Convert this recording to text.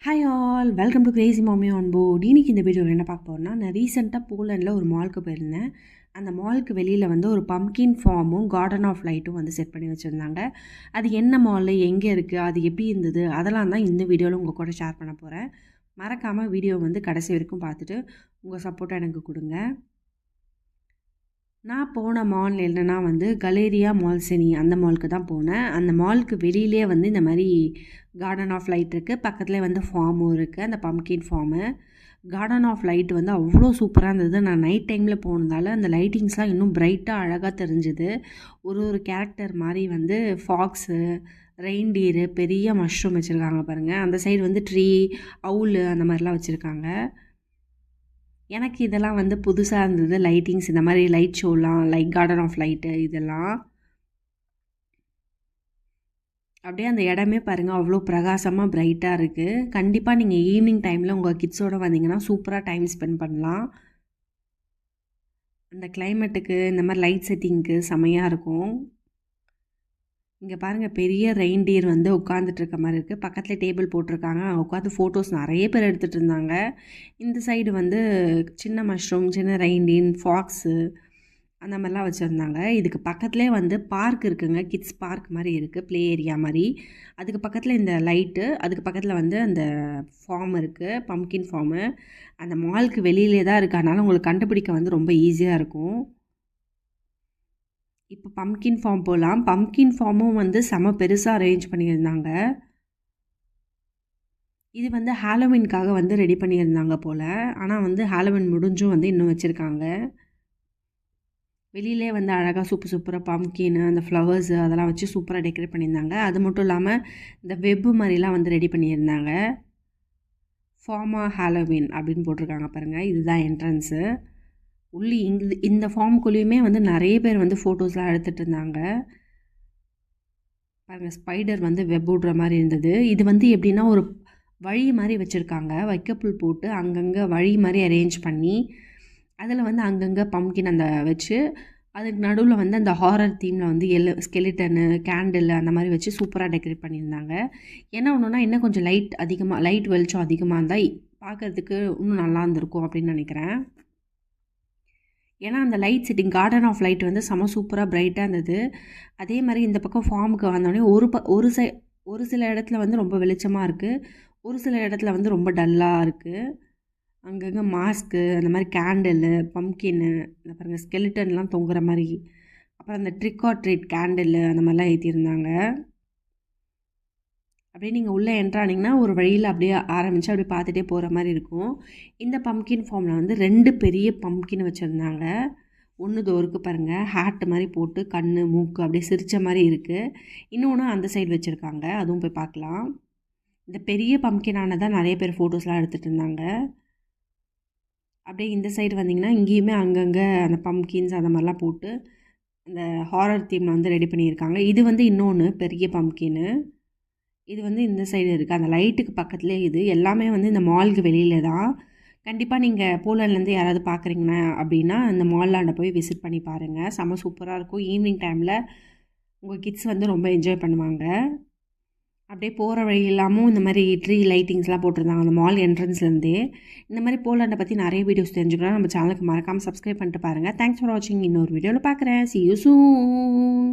Hi all, welcome to Crazy மாமி on board. இன்னைக்கு இந்த வீடியோவில் என்ன பார்க்க போகிறோம்னா, நான் ரீசெண்டாக போலண்டில் ஒரு மாலுக்கு போயிருந்தேன். அந்த மாலுக்கு வெளியில் வந்து ஒரு பம்ப்கின் ஃபார்மும் கார்டன் ஆஃப் லைட்டும் வந்து செட் பண்ணி வச்சுருந்தாங்க. அது என்ன மால், எங்கே இருக்குது, அது எப்படி இருந்தது, அதெல்லாம் தான் இந்த வீடியோவில் உங்கள் கூட ஷேர் பண்ண போகிறேன். மறக்காமல் வீடியோ வந்து கடைசி வரைக்கும் பார்த்துட்டு உங்கள் சப்போர்ட்டை எனக்கு கொடுங்க. நான் போன மால் என்னென்னா வந்து கலேரியா மால்சினி அந்த மாலுக்கு தான் போனேன். அந்த மாலுக்கு வெளியிலே வந்து இந்த மாதிரி கார்டன் ஆஃப் லைட் இருக்குது. பக்கத்துலேயே வந்து ஃபார்மும் இருக்குது, அந்த pumpkin farm. Garden of light வந்து அவ்வளோ சூப்பராக இருந்தது. நான் நைட் டைமில் போனதால் அந்த லைட்டிங்ஸ்லாம் இன்னும் பிரைட்டாக அழகாக தெரிஞ்சுது. ஒரு கேரக்டர் மாதிரி வந்து ஃபாக்ஸு, ரெயின்டீரு, பெரிய மஷ்ரூம் வச்சுருக்காங்க பாருங்கள். அந்த சைடு வந்து ட்ரீ, அவுல் அந்த மாதிரிலாம் வச்சுருக்காங்க. எனக்கு இதெல்லாம் வந்து புதுசாக இருந்தது. லைட்டிங்ஸ், இந்த மாதிரி லைட் ஷோலாம், லைட் கார்டன் ஆஃப் லைட்டு இதெல்லாம். அப்படியே அந்த இடமே பாருங்கள், அவ்வளோ பிரகாசமாக பிரைட்டாக இருக்குது. கண்டிப்பாக நீங்கள் ஈவினிங் டைமில் உங்கள் கிட்ஸோடு வந்தீங்கன்னா சூப்பராக டைம் ஸ்பெண்ட் பண்ணலாம். அந்த கிளைமேட்டுக்கு இந்த மாதிரி லைட் செட்டிங்க்கு செமையாக இருக்கும். இங்கே பாருங்கள், பெரிய ரெயின்டீர் வந்து உட்காந்துட்டு இருக்க மாதிரி இருக்குது. பக்கத்தில் டேபிள் போட்டிருக்காங்க, அங்கே உட்காந்து ஃபோட்டோஸ் நிறைய பேர் எடுத்துகிட்டு இருந்தாங்க. இந்த சைடு வந்து சின்ன மஷ்ரூம், சின்ன ரெயின்டீர், ஃபாக்ஸு அந்த மாதிரிலாம் வச்சுருந்தாங்க. இதுக்கு பக்கத்துலேயே வந்து பார்க் இருக்குங்க, கிட்ஸ் பார்க் மாதிரி இருக்குது, ப்ளே ஏரியா மாதிரி. அதுக்கு பக்கத்தில் இந்த லைட்டு, அதுக்கு பக்கத்தில் வந்து அந்த ஃபார்ம் இருக்குது, பம்ப்கின் ஃபார்மு. அந்த மாலுக்கு வெளியிலே தான் இருக்குது, அதனால் உங்களுக்கு கண்டுபிடிக்க வந்து ரொம்ப ஈஸியாக இருக்கும். இப்போ பம்ப்கின் ஃபார்ம் போகலாம். பம்ப்கின் ஃபார்மும் வந்து செம பெருசாக அரேஞ்ச் பண்ணியிருந்தாங்க. இது வந்து ஹாலோவின்காக வந்து ரெடி பண்ணியிருந்தாங்க போல். ஆனால் வந்து ஹாலோவின் முடிஞ்சும் வந்து இன்னும் வச்சுருக்காங்க. வெளியிலே வந்து அழகாக சூப்பராக பம்ப்கின்னு, அந்த ஃப்ளவர்ஸு அதெல்லாம் வச்சு சூப்பராக டெக்கரேட் பண்ணியிருந்தாங்க. அது மட்டும் இல்லாமல் இந்த வெப்பு மாதிரிலாம் வந்து ரெடி பண்ணியிருந்தாங்க. ஃபார்மா ஹாலோவின் அப்படின்னு போட்டிருக்காங்க பாருங்கள். இதுதான் என்ட்ரன்ஸு. உள்ளே இந்த ஃபார்முக்குள்ளேயுமே வந்து நிறைய பேர் வந்து ஃபோட்டோஸ்லாம் எடுத்துகிட்டு இருந்தாங்க. பாருங்கள், ஸ்பைடர் வந்து வெப் விடுற மாதிரி இருந்தது. இது வந்து எப்படின்னா ஒரு வழி மாதிரி வச்சுருக்காங்க, வைக்கப்புல் போட்டு அங்கங்கே வழி மாதிரி அரேஞ்ச் பண்ணி அதில் வந்து அங்கங்கே பம்ப்கின் அந்த வச்சு அதுக்கு நடுவில் வந்து அந்த ஹாரர் தீமில் வந்து ஸ்கெலிட்டனு, கேண்டில் அந்த மாதிரி வச்சு சூப்பராக டெக்கரேட் பண்ணியிருந்தாங்க. என்ன ஒன்றுனா இன்னும் கொஞ்சம் லைட் வெளிச்சம் அதிகமாக இருந்தால் பார்க்குறதுக்கு இன்னும் நல்லா இருந்திருக்கும் அப்படின்னு நினைக்கிறேன். ஏன்னா அந்த light setting garden of light வந்து செம சூப்பராக பிரைட்டாக இருந்தது. அதே மாதிரி இந்த பக்கம் ஃபார்முக்கு வந்தோடனே ஒரு சில இடத்துல வந்து ரொம்ப வெளிச்சமாக இருக்குது, ஒரு சில இடத்துல வந்து ரொம்ப டல்லாக இருக்குது. அங்கங்கே மாஸ்க்கு, அந்த மாதிரி கேண்டிலு, பம்ப்கின்னு, இந்த பாருங்கள் ஸ்கெலிட்டன்லாம் தொங்குற மாதிரி, அப்புறம் அந்த ட்ரிக் ஆர் ட்ரீட் கேண்டிலு அந்த மாதிரிலாம் ஏற்றிருந்தாங்க. அப்படியே நீங்கள் உள்ளே என்ட்ரானிங்கன்னா ஒரு வழியில் அப்படியே ஆரம்பித்து அப்படியே பார்த்துட்டே போகிற மாதிரி இருக்கும். இந்த பம்ப்கின் ஃபார்மில் வந்து 2 பெரிய பம்ப்கின் வச்சுருந்தாங்க. ஒன்று தோருக்கு பாருங்கள், ஹேட் மாதிரி போட்டு கண், மூக்கு அப்படியே சிரித்த மாதிரி இருக்குது. இன்னொன்று அந்த சைடு வச்சுருக்காங்க, அதுவும் போய் பார்க்கலாம். இந்த பெரிய பம்ப்கினானதான் நிறைய பேர் ஃபோட்டோஸ்லாம் எடுத்துகிட்டு இருந்தாங்க. அப்படியே இந்த சைடு வந்திங்கன்னா இங்கேயுமே அங்கங்கே அந்த பம்ப்கின்ஸ் அந்த மாதிரிலாம் போட்டு அந்த ஹாரர் தீமில் வந்து ரெடி பண்ணியிருக்காங்க. இது வந்து இன்னொன்று பெரிய பம்ப்கின்னு, இது வந்து இந்த சைடு இருக்குது, அந்த லைட்டுக்கு பக்கத்துலேயே. இது எல்லாமே வந்து இந்த மாலுக்கு வெளியில் தான். கண்டிப்பாக நீங்கள் போலண்ட்லேருந்து யாராவது பார்க்குறீங்கன்னா அப்படின்னா இந்த மால்லாண்ட போய் விசிட் பண்ணி பாருங்கள், செம்ம சூப்பராக இருக்கும். ஈவினிங் டைமில் உங்கள் கிட்ஸ் வந்து ரொம்ப என்ஜாய் பண்ணுவாங்க. அப்படியே போகிற வழி இல்லாமல் இந்த மாதிரி ட்ரீ லைட்டிங்ஸ்லாம் போட்டிருந்தாங்க அந்த மால் என்ட்ரன்ஸ்லேருந்தே. இந்த மாதிரி போலண்டை பற்றி நிறைய வீடியோஸ் தெரிஞ்சுக்கலாம். நம்ம சேனலுக்கு மறக்காமல் சப்ஸ்கிரைப் பண்ணிட்டு பாருங்கள். தேங்க்ஸ் ஃபார் வாட்சிங். இன்னொரு வீடியோவில் பார்க்குறேன். See you soon.